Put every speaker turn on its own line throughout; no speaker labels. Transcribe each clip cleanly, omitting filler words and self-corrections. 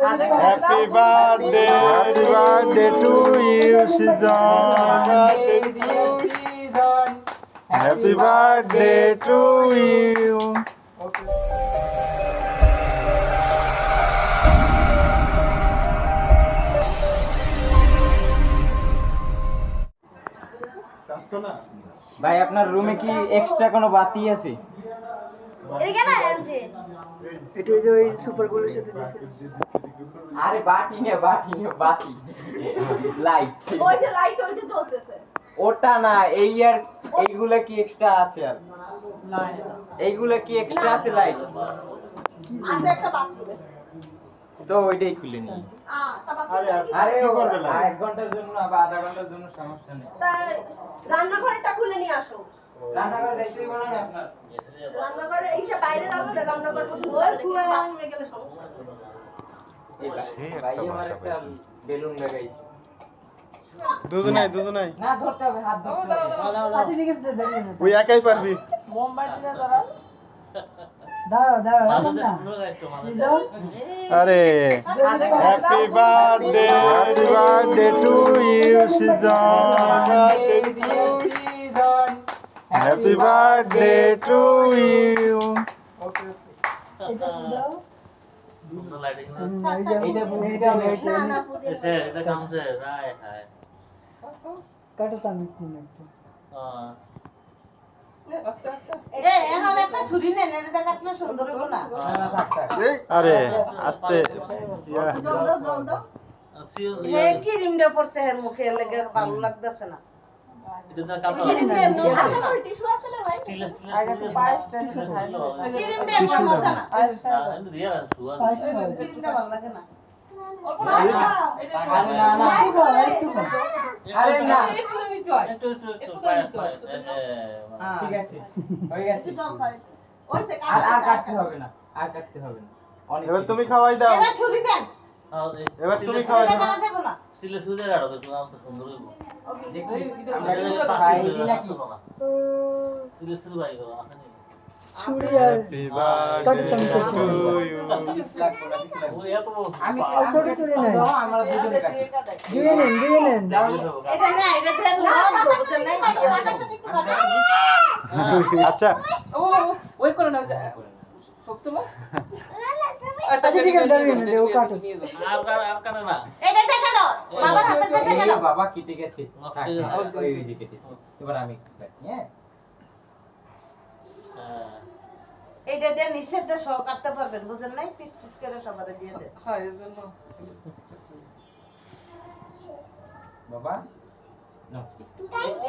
Happy birthday to you, Shizan. Happy birthday to you.
ভাই আপনার রুমে কি এক্সট্রা কোনো বাতি আছে?
এটা যে ওই সুপারগুলোর সাথে দিছে।
আরে বাতি না বাতি লাইট
ওই যে লাইট ওই যে জ্বলতেছে
ওটা না এইগুলা কি এক্সট্রা আছে আর এইগুলা কি এক্সট্রা আছে লাইট
আছে একটা বাথরুমে
তো ওইটাই খুলে নি আরে 1 ঘন্টার জন্য বা আধা ঘন্টার জন্য সমস্যা নেই
তাই রান্নাঘরটা খুলে নিয়ে আসো
রান্নাঘরে যাইতেই বলো না আপনার
রান্নাঘরে এইসব বাইরে রান্না রান্নাঘর পর্যন্ত বাথরুমে গেলে সমস্যা
ভাই আমার একটা বেলুন লাগাইছি
দুজনাই
না ধরতে হবে হাত ধরতে হবে
আচ্ছা ঠিক আছে দাঁড়িয়ে না।
ওই একাই পারবি।
মোমবাতি দিয়ে দাঁড়াও না।
আরে happy birthday to you, Shizan. Happy birthday to you.
কাটা সামিস নিন একটু।
এখন একটা ছুরি নেন এটা কাটলে সুন্দর হবে না
আরে আস্তে
জল দাও হে ক্রিমটা পড়ছে এর মুখে লাগে ভালো লাগতেছে না এটা তো কাটা আশা করি টিস্যু আছে না ভাই
আগে তো পায়েসটা খাই লো।
ক্রিমটা মজা না ক্রিমটা ভালো লাগে না
আরে না
একটু নিতে হয়
ঠিক আছে হয়ে গেছে
জল খাই ওইসে
আর কাটতে হবে না অনেক
এবার তুমি খাওয়াই দাও।
এবার ছুরি দেন
এবার তুমি খাওয়াই দাও।
দেখা যাবে না
স্টিলের সুদের আড়ো তো সুন্দর হইব
আমরা খাই দি নাকি
স্টিলের সুদ ভাই গো আসেনি
ছুরি আর
হ্যাপি বার্থডে টু ইউ।
ওই এত
আমি
ছোট ছুরি নাই।
আমরা দুজনে কাটি
দিয়ে নেন
এটা না এটা দেন না বুঝছেন না আমার সাথে একটু কথা
আচ্ছা
ওই করে না সত্য না
আচ্ছা ঠিক আছে দাঁড়িয়ে না ও কাটো।
আর কানে না
এটা দেখে দাও বাবার হাতে দেখে দাও
বাবা কেটে গেছে ওই যে কেটেছে এবার আমি কাটি হ্যাঁ
এইটা দিয়ে নিষেধটা সহ কাটতে পারবেন বুঝেন নাই পিস পিস করে সবারে দিয়ে দেন
হয় এজন্য
বাবা না
খাইছি।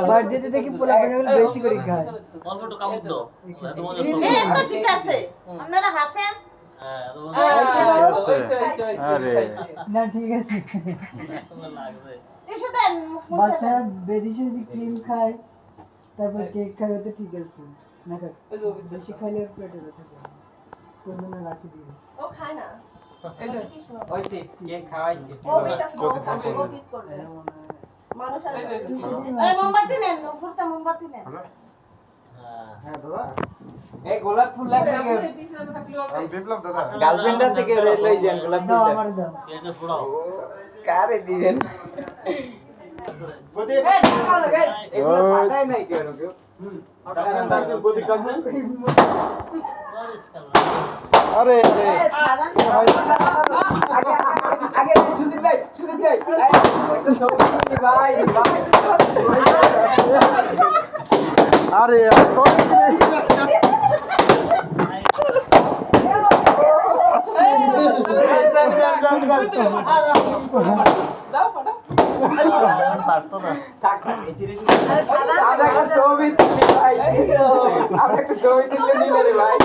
বার্থডেতে থেকে পোলা বানাগুলো বেশি করে খায়।
অল্প একটু কামড় দাও এত মজা
এই তো ঠিক আছে আপনারা হাসেন
হ্যাঁ এত
আরে
না ঠিক আছে।
লাগবে
এসে দেন মুখ মুছে
বাচ্চারা বেদিশে যদি ক্রিম খায় তারপর কেক খায় তো ঠিক আছে। না কাক বেশি খাইলে পেটে ব্যথা করে। কোন দিন রাখি দিই।
ও খায় না
ওইছে কেক খাওয়াইছে
ও এটা স্মোক করবে ও পিস করবে মানুষ আছে এই মোমবাতি নেন উপরটা মোমবাতি নেন
হ্যাঁ
এই গোলাপ ফুল লাগবে কেউ
বিপ্লব দাদা
গার্লফ্রেন্ড আছে কেউ লই যান গোলাপ
দাও
ফুল
আমার দাও।
এটা পোড়াও
কারে দিবেন
বদি
এগুলো পাতাই নাই কেউ
আরে
আগে সুদীপ ভাই একটা ছবি নিয়ে ভাই
আরে
পারতো না
আমরা একটা ছবি তুলি ভাই আমরা একটা ছবি তুললে নিলে রে ভাই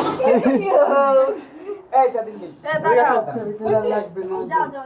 এই স্বাধীন দিন
লাগবে না।
যাও যাও